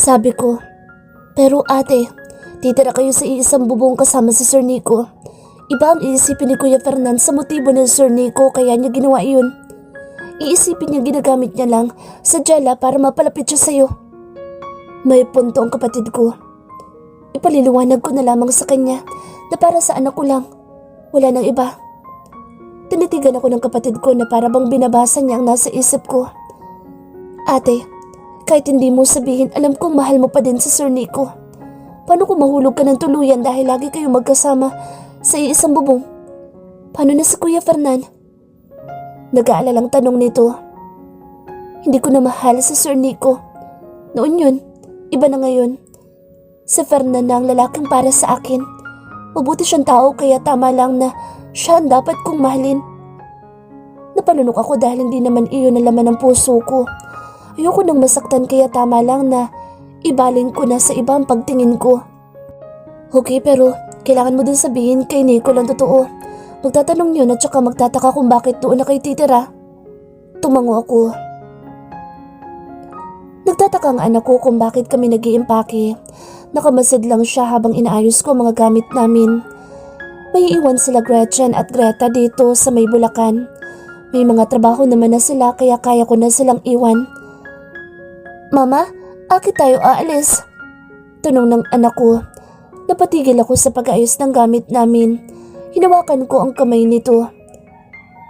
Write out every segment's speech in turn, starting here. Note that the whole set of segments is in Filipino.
Sabi ko, pero ate, titira kayo sa iisang bubong kasama si Sir Nico. Iba ang iisipin ni Kuya Fernan sa motibo ni Sir Nico kaya niya ginawa iyon. Iisipin niya ginagamit niya lang sa Jella para mapalapit siya sa'yo. May punto ang kapatid ko. Ipaliliwanag ko na lamang sa kanya na para sa anak ko lang. Wala nang iba. Tinitigan ako ng kapatid ko na para bang binabasa niya ang nasa isip ko. Ate, kahit hindi mo sabihin, alam kong mahal mo pa din si Sir Nico. Paano kung mahulog ka ng tuluyan dahil lagi kayo magkasama sa iisang bubong? Paano na si Kuya Fernan? Nag-aalalang tanong nito. Hindi ko na mahal si Sir Nico. Noon yun, iba na ngayon. Si Fernan na ang lalaking para sa akin. Mabuti siyang tao kaya tama lang na siya ang dapat kong mahalin. Napalunok ako dahil hindi naman iyon ang laman ng puso ko. Ayoko nang masaktan kaya tama lang na ibaling ko na sa ibang pagtingin ko. Okay, pero kailangan mo din sabihin kay Nico lang totoo. Magtatanong yun at saka magtataka kung bakit doon na kayo titira. Tumango ako. Nagtataka ang anak ko kung bakit kami nag-iimpake. Nakamasid lang siya habang inaayos ko mga gamit namin. May iwan sila Gretchen at Greta dito sa may Bulacan. May mga trabaho naman na sila kaya kaya ko na silang iwan. Mama, akit tayo aalis? Tanong ng anak ko. Napatigil ako sa pag-ayos ng gamit namin. Hinawakan ko ang kamay nito.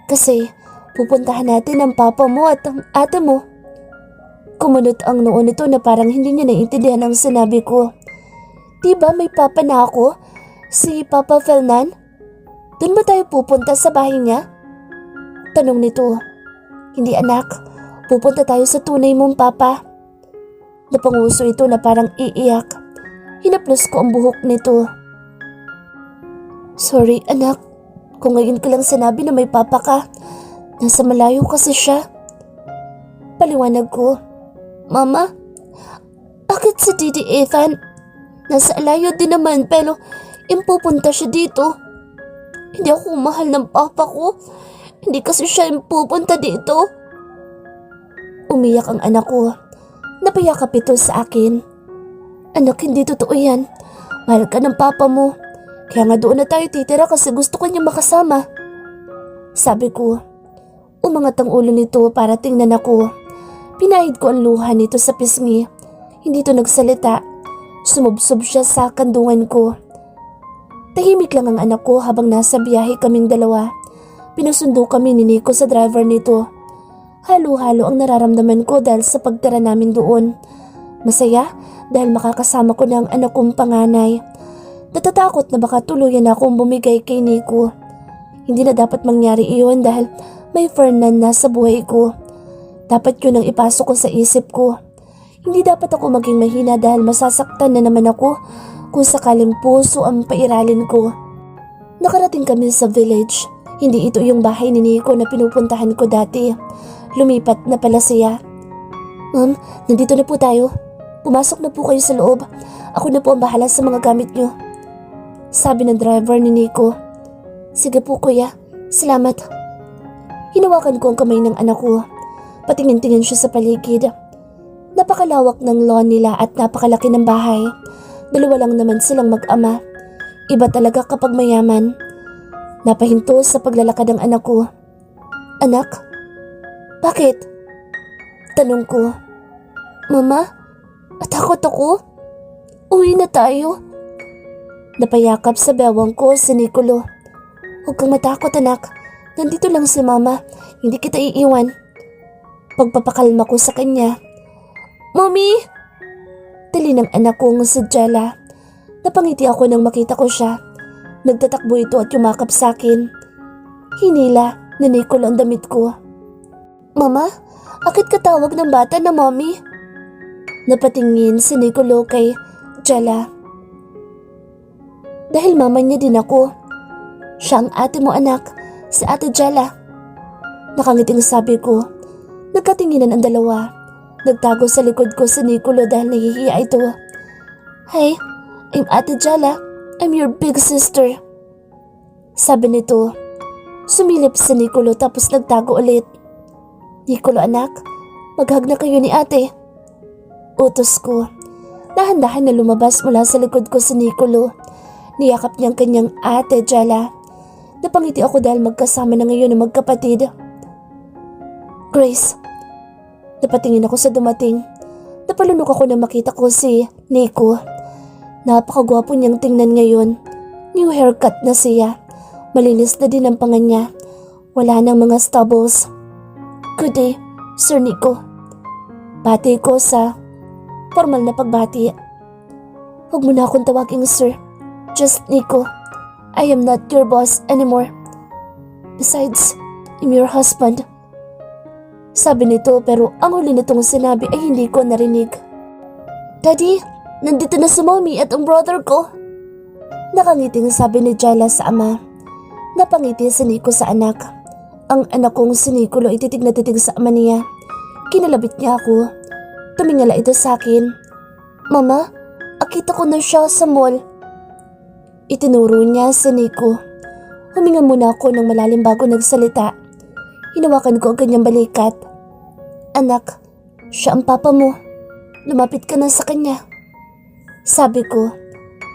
Kasi pupuntahan natin ang papa mo at ang ate mo. Kumunot ang noo nito na parang hindi niya naiintindihan ang sinabi ko. Diba may papa na ako? Si Papa Fernan? Doon ba tayo pupunta sa bahay niya? Tanong nito. Hindi anak, pupunta tayo sa tunay mong papa. Napanguso ito na parang iiyak. Hinaplos ko ang buhok nito. Sorry anak, kung ngayon ko lang sinabi na may papa ka, nasa malayo kasi siya. Paliwanag ko. Mama, bakit si Titi Ethan? Nasa alayo din naman pero impupunta siya dito. Hindi ako mahal ng papa ko. Hindi kasi siya impupunta dito. Umiyak ang anak ko. Napayakap ito sa akin. Anak, hindi totoo yan. Mahal ka ng papa mo. Kaya nga doon na tayo titira kasi gusto ko niya makasama. Sabi ko. Umangat ang ulo nito para tingnan ako. Pinahid ko ang luha nito sa pisngi. Hindi ito nagsalita. Sumubsob siya sa kandungan ko. Tahimik lang ang anak ko habang nasa biyahe kaming dalawa. Pinusundo kami ni Nico sa driver nito. Halo-halo ang nararamdaman ko dahil sa pagtira namin doon. Masaya dahil makakasama ko na ang anak kong panganay. Natatakot na baka tuluyan akong bumigay kay Nico. Hindi na dapat mangyari iyon dahil may Fernan na sa buhay ko. Dapat yun ang ipasok ko sa isip ko. Hindi dapat ako maging mahina dahil masasaktan na naman ako kung sakaling puso ang pairalin ko. Nakarating kami sa village. Hindi ito yung bahay ni Nico na pinupuntahan ko dati. Lumipat na pala siya. Ma'am, nandito na po tayo. Pumasok na po kayo sa loob. Ako na po ang bahala sa mga gamit nyo. Sabi ng driver ni Nico. Sige po kuya, salamat. Hinawakan ko ang kamay ng anak ko. Patingin-tingin siya sa paligid. Napakalawak ng lawn nila at napakalaki ng bahay. Dalawa lang naman silang mag-ama. Iba talaga kapag mayaman. Napahinto sa paglalakad ng anak ko. Anak? Bakit? Tanong ko. Mama? Takot ako? Uwi na tayo? Napayakap sa bewang ko si Nicolo. Huwag kang matakot anak. Nandito lang si mama. Hindi kita iiwan. Pagpapakalma ko sa kanya. Mommy! Tali ng anak kong si Jella. Napangiti ako nang makita ko siya. Nagtatakbo ito at yumakap sa akin. Hinila na Nicolo ang damit ko. Mama, akit ka tawag ng bata na mommy? Napatingin si Nicolo kay Jella. Dahil mama niya din ako. Siya ang ate mo anak, si Ate Jella. Nakangiting sabi ko. Nagkatinginan ang dalawa. Nagtago sa likod ko si Nicolo dahil nahihiya ito. Hey, I'm Ate Jella. I'm your big sister. Sabi nito. Sumilip si Nicolo tapos nagtago ulit. Nicolo anak, maghag na kayo ni ate. Utos ko. Dahan-dahan na lumabas mula sa likod ko si Nicolo. Niyakap niyang kanyang ate Jella. Napangiti ako dahil magkasama na ngayon ng magkapatid. Grace. Napatingin ako sa dumating. Napalunok ako na makita ko si Nico. Napakagwapo niyang tingnan ngayon. New haircut na siya. Malinis na din ang panga niya. Wala nang mga stubbles. Good day, Sir Nico. Bati ko sa formal na pagbati. Huwag mo na akong tawaging sir. Just Nico. I am not your boss anymore. Besides, I'm your husband. Sabi nito pero ang huli nitong sinabi ay hindi ko narinig. Daddy, nandito na si mommy at ang brother ko. Nakangiting sabi ni Jella sa ama. Napangiti si Nico sa anak. Ang anak kong si Nicolo ay titig na titig sa ama niya. Kinalabit niya ako. Tumingala ito sa akin. Mama, akita ko na siya sa mall. Itinuro niya si Nico. Huminga muna ako ng malalim bago nagsalita. Hinawakan ko ang kanyang balikat. Anak, siya ang papa mo. Lumapit ka na sa kanya. Sabi ko.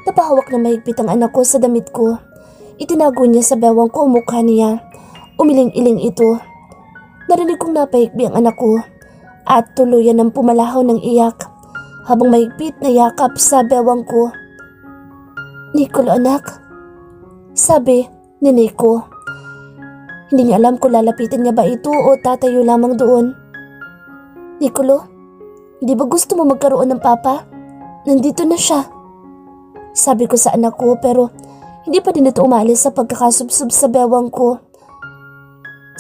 Napahawak na mahigpit ang anak ko sa damit ko. Itinago niya sa bewang ko ang mukha niya. Umiling-iling ito. Narinig kong napahigpi ang anak ko at tuluyan ng pumalahaw ng iyak habang mahigpit na yakap sa bewang ko. Nicolo anak, sabi ni Nico. Hindi niya alam kung lalapitan niya ba ito o tatayo lamang doon. Nicolo, hindi ba gusto mo magkaroon ng papa? Nandito na siya. Sabi ko sa anak ko pero hindi pa din ito umalis sa pagkakasubsob sa bewang ko.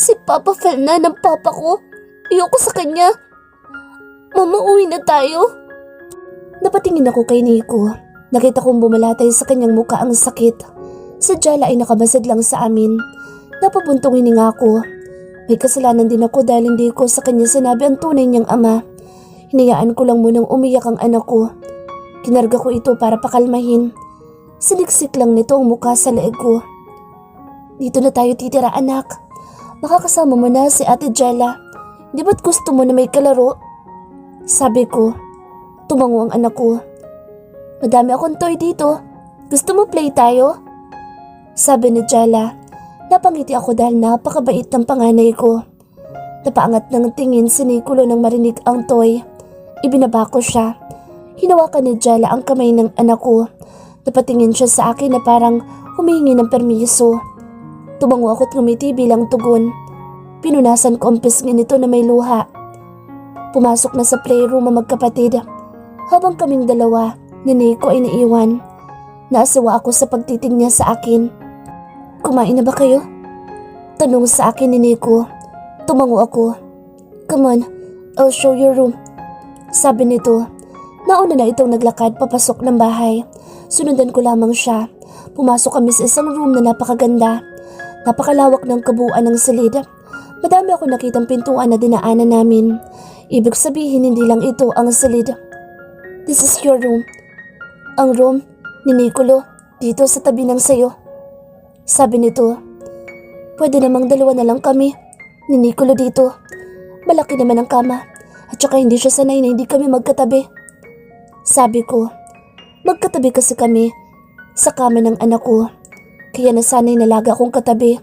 Si Papa fell na ng papa ko. Ayoko sa kanya. Mama, uwi na tayo. Napatingin ako kay Nico. Nakita kong bumalatay sa kanyang mukha ang sakit. Si Jella ay nakabasid lang sa amin. Napabuntong hininga ko. May kasalanan din ako dahil hindi ko sa kanya sinabi ang tunay niyang ama. Hinayaan ko lang munang umiyak ang anak ko. Kinarga ko ito para pakalmahin. Siniksik lang nito ang mukha sa leeg ko. Dito na tayo titira anak. Makakasama mo na si Ate Jella. Di ba't gusto mo na may kalaro? Sabi ko. Tumango ang anak ko. Madami akong toy dito. Gusto mo play tayo? Sabi ni Jella. Napangiti ako dahil napakabait ng panganay ko. Napaangat ng tingin si Nicolo nang marinig ang toy. Ibinaba ko siya. Hinawakan ni Jella ang kamay ng anak ko. Napatingin siya sa akin na parang humihingi ng permiso. Tumango ako't ngumiti bilang tugon. Pinunasan ko ang pisngi nito na may luha. Pumasok na sa playroom ang magkapatid. Habang kaming dalawa, ni Nico ay naiwan. Naasiwa ako sa pagtitig niya sa akin. Kumain na ba kayo? Tanong sa akin ni Nico. Tumango ako. Come on, I'll show your room. Sabi nito. Nauna na itong naglakad papasok ng bahay. Sunundan ko lamang siya. Pumasok kami sa isang room na napakaganda. Napakalawak ng kabuuan ng silid. Madami ako nakitang pintuan na dinaanan namin. Ibig sabihin hindi lang ito ang silid. This is your room. Ang room ni Nicolo dito sa tabi ng sayo. Sabi nito. Pwede namang dalawa na lang kami ni Nicolo dito. Malaki naman ang kama at saka hindi siya sanay na hindi kami magkatabi. Sabi ko. Magkatabi kasi kami sa kama ng anak ko. Kaya nasanay na lagi akong katabi.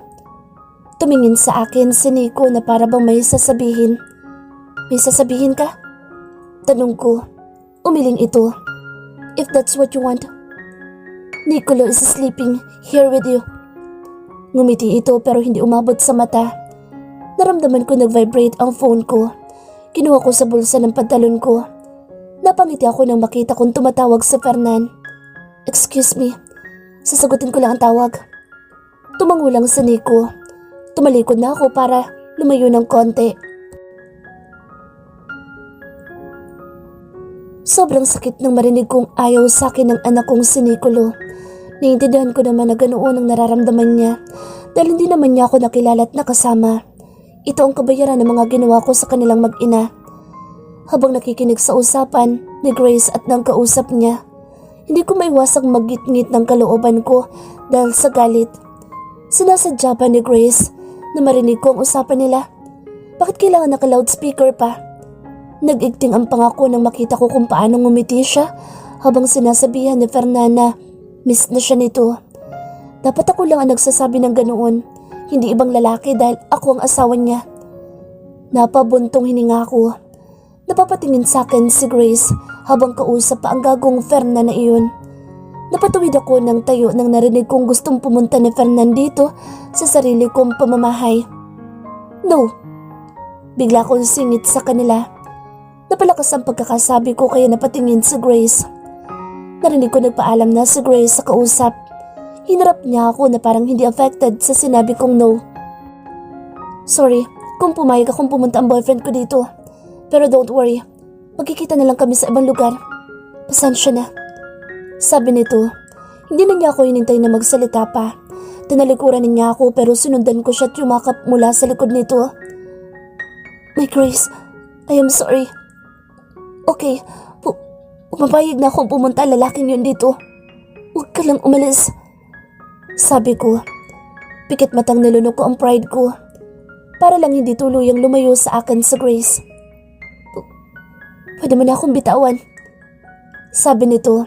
Tumingin sa akin si Nico na para bang may sasabihin. May sasabihin ka? Tanong ko. Umiling ito. If that's what you want. Nicolo is sleeping here with you. Ngumiti ito pero hindi umabot sa mata. Naramdaman ko nag-vibrate ang phone ko. Kinuha ko sa bulsa ng pantalon ko. Napangiti ako nang makita kong tumatawag sa Fernan. Excuse me. Sasagutin ko lang ang tawag. Tumango lang si Nico. Tumalikod na ako para lumayo ng konti. Sobrang sakit nang marinig kong ayaw sa akin ng anak kong si Nicolo. Naiintindihan ko naman na ganoon ang nararamdaman niya dahil hindi naman niya ako nakilala at nakasama. Ito ang kabayaran ng mga ginawa ko sa kanilang mag-ina. Habang nakikinig sa usapan ni Grace at ng kausap niya, hindi ko maiwasang magngit-ngit ng kalooban ko dahil sa galit. Sinasadya pa ni Grace na marinig ko ang usapan nila. Bakit kailangan naka-loudspeaker pa? Nag-igting ang pangako nang makita ko kung paano ngumiti siya habang sinasabihan ni Fernanda, miss na siya nito. Dapat ako lang ang nagsasabi ng ganoon, hindi ibang lalaki dahil ako ang asawa niya. Napabuntong hininga ko. Napapatingin sa akin si Grace habang kausap pa ang gagong Fernanda na iyon. Napatuwid ako ng tayo nang narinig kong gustong pumunta ni Fernanda dito sa sarili kong pamamahay. No. Bigla akong singit sa kanila. Napalakas ang pagkakasabi ko kaya napatingin si Grace. Narinig ko nagpaalam na si Grace sa kausap. Hinarap niya ako na parang hindi affected sa sinabi kong no. Sorry kung pumayag akong pumunta ang boyfriend ko dito. Pero don't worry, magkikita na lang kami sa ibang lugar. Pasensya na. Sabi nito, hindi na niya ako hinintay na magsalita pa. Tinalikuran niya ako pero sinundan ko siya at yumakap mula sa likod nito. My Grace, I am sorry. Okay, pumapayag na akong pumunta lalaking yun dito. Huwag ka lang umalis. Sabi ko, pikit matang nilunok ko ang pride ko. Para lang hindi tuluyang lumayo sa akin sa Grace. Pwede mo na akong bitawan. Sabi nito,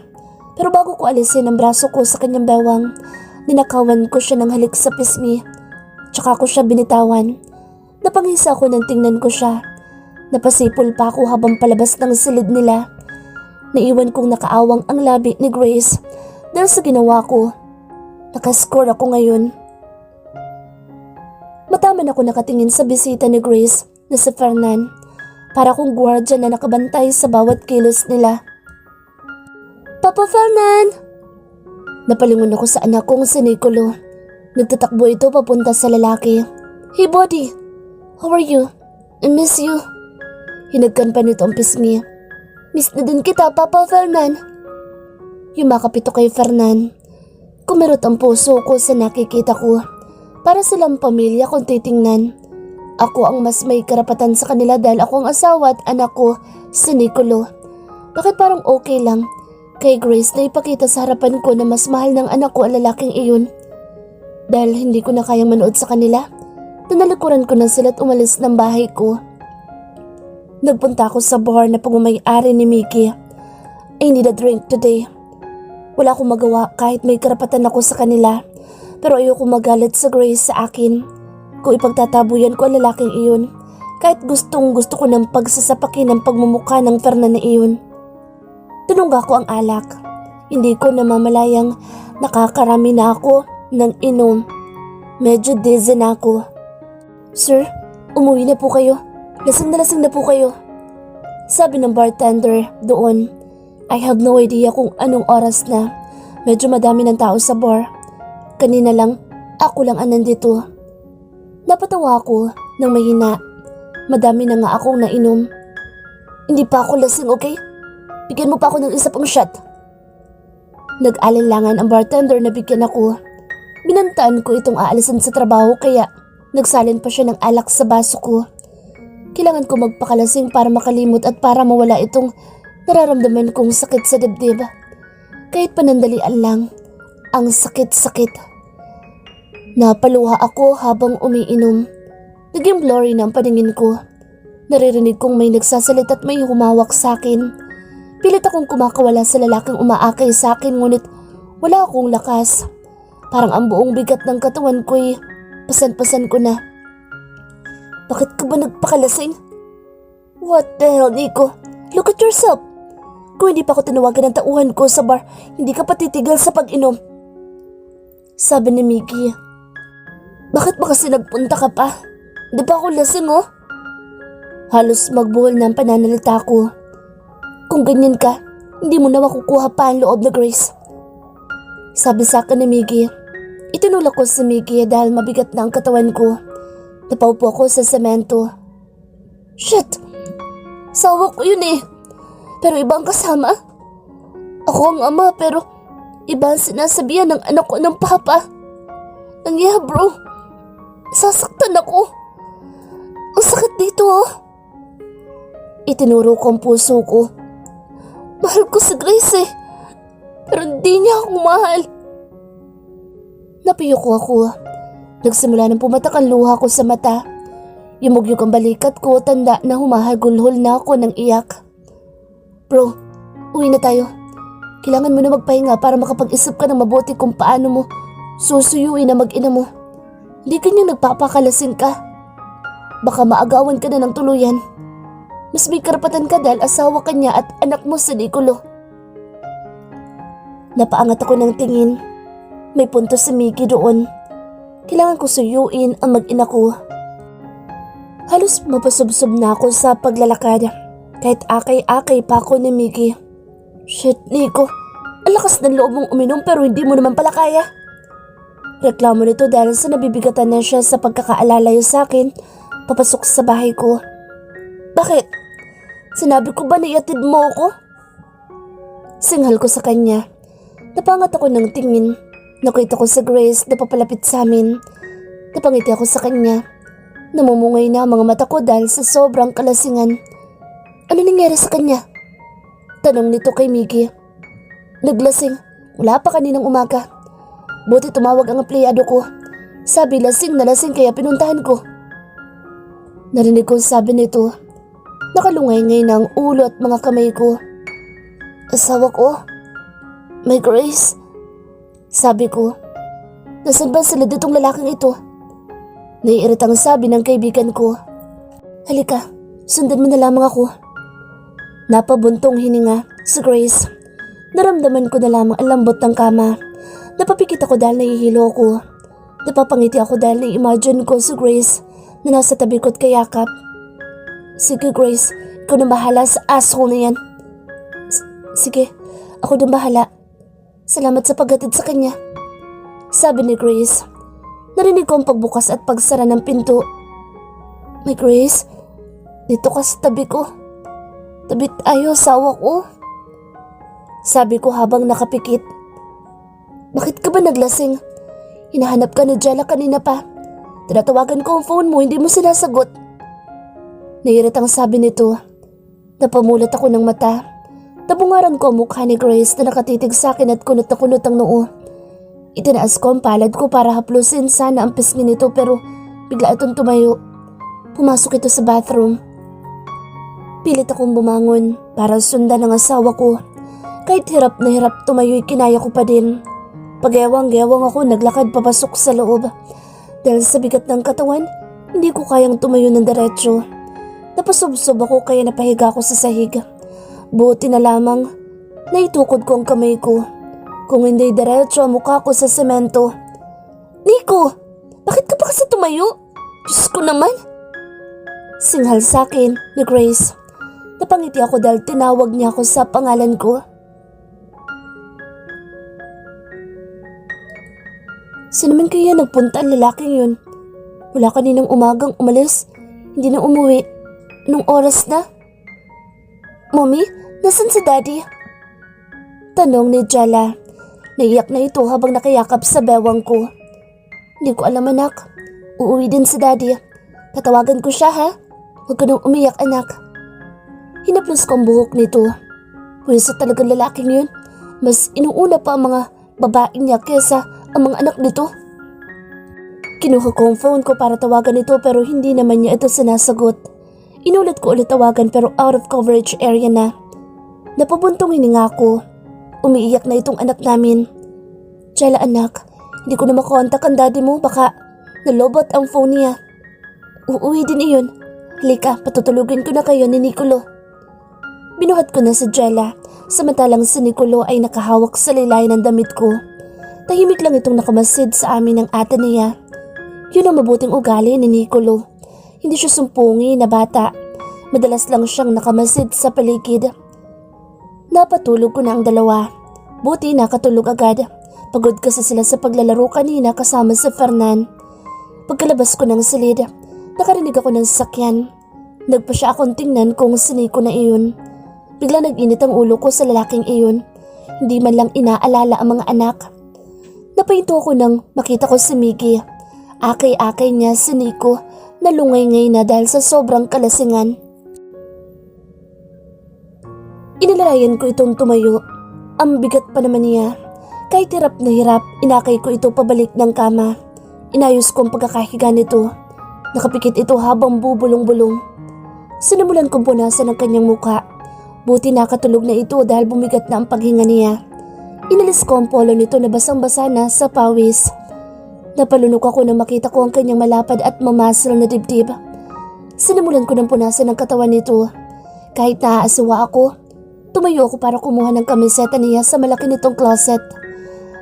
pero bago ko alisin ang braso ko sa kanyang bewang, ninakawan ko siya ng halik sa pisngi. Tsaka ko siya binitawan. Napangisa ako nang tingnan ko siya. Napasipol pa ako habang palabas ng silid nila. Naiwan kong nakaawang ang labi ni Grace dahil sa ginawa ko. Nakascore ako ngayon. Mataman ako nakatingin sa bisita ni Grace na si Fernan. Para kong gwardiya na nakabantay sa bawat kilos nila. Papa Fernan! Napalingon ako sa anak kong si Nicolo. Nagtatakbo ito papunta sa lalaki. Hey buddy, how are you? I miss you. Hinagkan pa nito ang pisngi. Miss na din kita, Papa Fernan. Yumakap ito kay Fernan. Kumirot ang puso ko sa nakikita ko. Para silang pamilya kung titingnan. Ako ang mas may karapatan sa kanila dahil ako ang asawa at anak ko, si Nicolo. Bakit parang okay lang kay Grace na ipakita sa harapan ko na mas mahal ng anak ko ang lalaking iyon? Dahil hindi ko na kayang manood sa kanila, tinalikuran ko na sila at umalis ng bahay ko. Nagpunta ako sa bar na pagmamay-ari ni Mickey. I need a drink today. Wala akong magawa kahit may karapatan ako sa kanila, pero ayoko magalit sa Grace sa akin. Kung ipagtatabuyan ko ang lalaking iyon, kahit gustong gusto ko ng pagsasapakin ng pagmumukha ng Fernan na iyon. Tinungga ko ang alak. Hindi ko namamalayang nakakarami na ako ng inom. Medyo dizzy na ako. Sir, umuwi na po kayo. Lasing na po kayo. Sabi ng bartender doon. I have no idea kung anong oras na. Medyo madami ng tao sa bar. Kanina lang, ako lang ang nandito. Napatawa ako ng mahina. Madami na nga akong nainom. Hindi pa ako lasing, okay? Bigyan mo pa ako ng isa pang shot. Nag-alinlangan ang bartender na bigyan ako. Binantaan ko itong aalisan sa trabaho kaya nagsalin pa siya ng alak sa baso ko. Kailangan ko magpakalasing para makalimot at para mawala itong nararamdaman kong sakit sa dibdib. Kahit panandalian lang, ang sakit-sakit. Napaluha ako habang umiinom. Naging blurry na ang paningin ko. Naririnig kong may nagsasalita at may humawak sa akin. Pilit akong kumakawala sa lalaking umaakay sa akin ngunit wala akong lakas. Parang ang buong bigat ng katawan ko'y pasan-pasan ko na. Bakit ka ba nagpakalasing? What the hell, Nico? Look at yourself. Kung hindi pa ako tinawagan ng tauhan ko sa bar, hindi ka pa titigil sa pag-inom. Sabi ni Mickey. Bakit ba kasi nagpunta ka pa? Di ba ako lasing oh? Halos magbuhol na ang pananalita ko. Kung ganyan ka, hindi mo na makukuha pa ang loob na Grace. Sabi sa akin ni Mickey. Itinulak ko si Mickey dahil mabigat na ang katawan ko. Napaupo ako sa semento. Shit! Sawa ko yun eh. Pero iba ang kasama. Ako ang ama pero iba ang sinasabihan ng anak ko ng papa. Nangyaya bro. Sasaktan ako. Ang sakit dito oh. Itinuro ko ang puso ko. Mahal ko si Grace eh. Pero hindi niya ako mahal. Napiyok ako. Nagsimula ng pumatak ang luha ko sa mata. Yumugyug ang balikat ko, tanda na humahagulhol na ako ng iyak. Bro, uwi na tayo. Kailangan mo na magpahinga para makapag-isip ka ng mabuti kung paano mo susuyuin na mag-ina mo. Hindi kanyang nagpapakalasing ka. Baka maagawan ka na ng tuluyan. Mas may karapatan ka dahil asawa ka niya at anak mo si Nicolo. Napaangat ako ng tingin. May punto si Mickey doon. Kailangan ko suyuin ang mag-ina ko. Halos mapasubsob na ako sa paglalakad. Kahit akay-akay pa ako ni Mickey. Shit, Nico. Ang lakas ng loob mong uminom pero hindi mo naman pala kaya. Reklamo nito dahil sa nabibigatan na siya sa pagkakaalalayo sa akin papasok sa bahay ko. Bakit? Sinabi ko ba na iatid mo ako? Singhal ko sa kanya. Napangat ako ng tingin. Nakita ko sa Grace na papalapit sa amin. Napangiti ako sa kanya. Namumungay na ang mga mata ko dahil sa sobrang kalasingan. Ano nangyari sa kanya? Tanong nito kay Mickey. Naglasing. Wala pa kaninang umaga. Buti tumawag ang empleyado ko. Sabi lasing na lasing kaya pinuntahan ko. Narinig ko sabi nito. Nakalungay-ngay na ang ulo at mga kamay ko. Asawa ko? May Grace? Sabi ko. Nasaan ba sila ditong lalaking ito? Naiiritang sabi ng kaibigan ko. Halika, sundan mo na lamang ako. Napabuntong hininga si Grace. Naramdaman ko na lamang ang lambot ng kama. Napapikit ako dahil nahihilo ko. Napapangiti ako dahil na-imagine ko si Grace na nasa tabi ko at kayakap. Sige Grace, ikaw na bahala sa asshole na yan. Sige, ako na bahala. Salamat sa paghatid sa kanya. Sabi ni Grace. Narinig ko ang pagbukas at pagsara ng pinto. May Grace, dito ka sa tabi ko. Tabi tayo, asawa ko. Sabi ko habang nakapikit. Bakit ka ba naglasing? Hinahanap ka ni Jella kanina pa. Tinatawagan ko ang phone mo, hindi mo sinasagot. Naiiritang sabi nito. Napamulat ako ng mata. Nabungaran ko ang mukha ni Grace na nakatitig sa akin at kunot na kunot ang noo. Itinaas ko ang palad ko para haplusin sana ang pisngi nito pero bigla itong tumayo. Pumasok ito sa bathroom. Pilit akong bumangon para sundan ang asawa ko. Kahit hirap na hirap tumayo'y kinaya ko pa din. Pagyawang-gyawang ako naglakad papasok sa loob. Dahil sa bigat ng katawan, hindi ko kayang tumayo ng diretso. Napasubsob ako kaya napahiga ako sa sahig. Buti na lamang, naitukod ko ang kamay ko. Kung hindi diretso ang mukha ko sa semento. Nico, bakit ka pa kasi tumayo? Diyos ko naman. Singhal sa akin ni Grace. Napangiti ako dahil tinawag niya ako sa pangalan ko. Saan naman kaya nagpunta ang lalaking yun? Wala kaninang umagang umalis. Hindi na umuwi. Anong oras na? Mommy, nasan si Daddy? Tanong ni Jella. Naiyak na ito habang nakayakap sa bewang ko. Hindi ko alam anak. Uuwi din si Daddy. Tatawagan ko siya ha? Huwag ka nang umiyak anak. Hinaplos ko ang buhok nito. Pwesa talagang lalaking yun. Mas inuuna pa ang mga babae niya kesa ang mga anak nito. Kinuha ko ang phone ko para tawagan ito pero hindi naman niya ito sinasagot. Inulit ko ulit tawagan pero out of coverage area na. Napabuntong hininga ko. Umiiyak na itong anak namin. Jella anak, hindi ko na makontak ang daddy mo, baka nalobot ang phone niya. Uuwi din iyon. Halika, patutulugin ko na kayo ni Nicolo. Binuhat ko na si Jella, samantalang si Nicolo ay nakahawak sa laylayan ng damit ko. Tahimik lang itong nakamasid sa amin ng ate niya. Yun ang mabuting ugali ni Nicolo. Hindi siya sumpungi na bata. Madalas lang siyang nakamasid sa paligid. Napatulog ko na ang dalawa. Buti nakatulog agad. Pagod kasi sila sa paglalaro kanina kasama si Fernan. Pagkalabas ko ng silid, nakarinig ako ng sasakyan. Nagpa siya akong tingnan kung siniko na iyon. Bigla nag-init ang ulo ko sa lalaking iyon. Hindi man lang inaalala ang mga anak. Napahinto ako nang makita ko si Mickey. Akay-akay niya si Nico na lungay-ngay na dahil sa sobrang kalasingan. Inilalayan ko itong tumayo. Ang bigat pa naman niya. Kahit hirap na hirap, inakay ko ito pabalik ng kama. Inayos ko ang pagkakahiga nito. Nakapikit ito habang bubulong-bulong. Sinimulan kong punasan ang kanyang mukha. Buti nakatulog na ito dahil bumigat na ang paghinga niya. Inalis ko ang polo nito na basang-basa na sa pawis. Napalunok ako nang makita ko ang kanyang malapad at mamasal na dibdib. Sinimulan ko ng punasan ng katawan nito. Kahit naaasiwa ako, tumayo ako para kumuha ng kamiseta niya sa malaki nitong closet.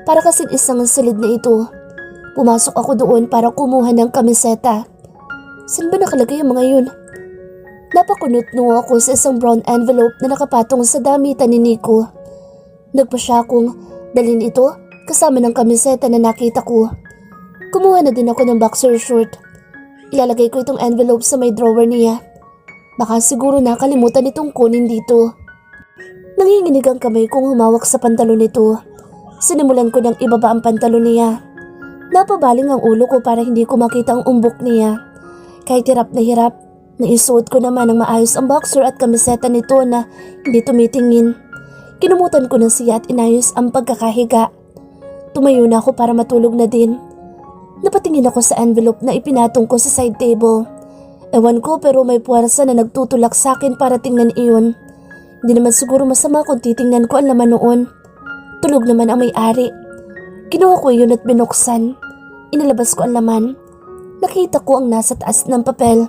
Para kasing isang silid na ito. Pumasok ako doon para kumuha ng kamiseta. Saan ba nakalagay ang mga yun? Napakunot-no ako sa isang brown envelope na nakapatong sa damitan ni Nico. Nagpa siya akong dalhin ito kasama ng kamiseta na nakita ko. Kumuha na din ako ng boxer short. Ilalagay ko itong envelope sa may drawer niya. Baka siguro nakalimutan itong kunin dito. Nanginginig ang kamay kong humawak sa pantalon nito. Sinimulan ko ng ibaba ang pantalon niya. Napabaling ang ulo ko para hindi ko makita ang umbok niya. Kahit hirap, naisuot ko naman ng maayos ang boxer at kamiseta nito na hindi tumitingin. Kinumutan ko na siya at inayos ang pagkakahiga. Tumayo na ako para matulog na din. Napatingin ako sa envelope na ipinatong ko sa side table. Ewan ko pero may puwersa na nagtutulak sa akin para tingnan iyon. Hindi naman siguro masama kung titingnan ko ang laman noon. Tulog naman ang may-ari. Kinuha ko iyon at binuksan. Inilabas ko ang laman. Nakita ko ang nasa taas ng papel.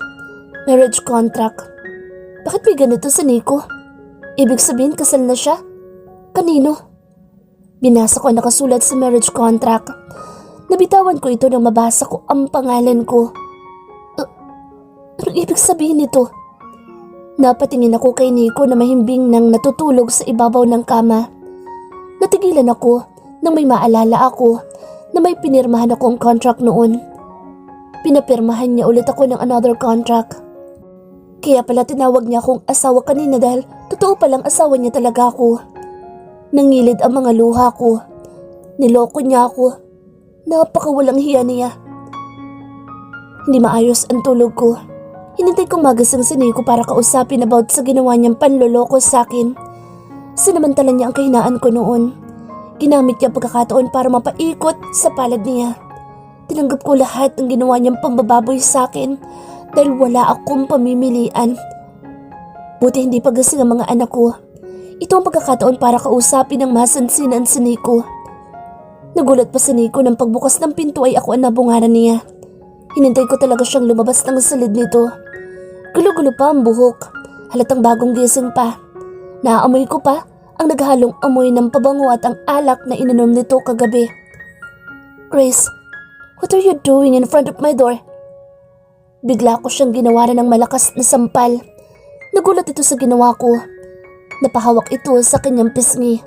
Marriage contract. Bakit may ganito sa Nico? Ibig sabihin kasal na siya? Kanino? Binasa ko ang nakasulat sa marriage contract. Nabitawan ko ito nang mabasa ko ang pangalan ko. Anong ibig sabihin nito? Napatingin ako kay Nico na mahimbing nang natutulog sa ibabaw ng kama. Natigilan ako nang may maalala ako na may pinirmahan akong contract noon. Pinapirmahan niya ulit ako ng another contract. Kaya pala tinawag niya akong asawa kanina dahil totoo palang asawa niya talaga ako. Nangilid ang mga luha ko. Niloko niya ako. Napakawalang hiya niya. Hindi maayos ang tulog ko. Hinintay kong magising si Nico para kausapin about sa ginawa niyang panloloko sa akin. Sinamantala niya ang kahinaan ko noon. Ginamit niya ang pagkakataon para mapaikot sa palad niya. Tinanggap ko lahat ng ginawa niyang pambababoy sa akin dahil wala akong pamimilian. Buti hindi pagising ang mga anak ko. Ito ang pagkakataon para kausapin ng masansinan si Nico. Nagulat pa si Nico nang pagbukas ng pinto ay ako ang nabungaran niya. Hinintay ko talaga siyang lumabas ng silid nito. Gulo-gulo pa ang buhok. Halatang bagong gising pa. Naaamoy ko pa ang naghalong amoy ng pabango at ang alak na ininom nito kagabi. Grace, what are you doing in front of my door? Bigla ko siyang ginawaran ng malakas na sampal. Nagulat ito sa ginawa ko. Napahawak ito sa kanyang pisngi.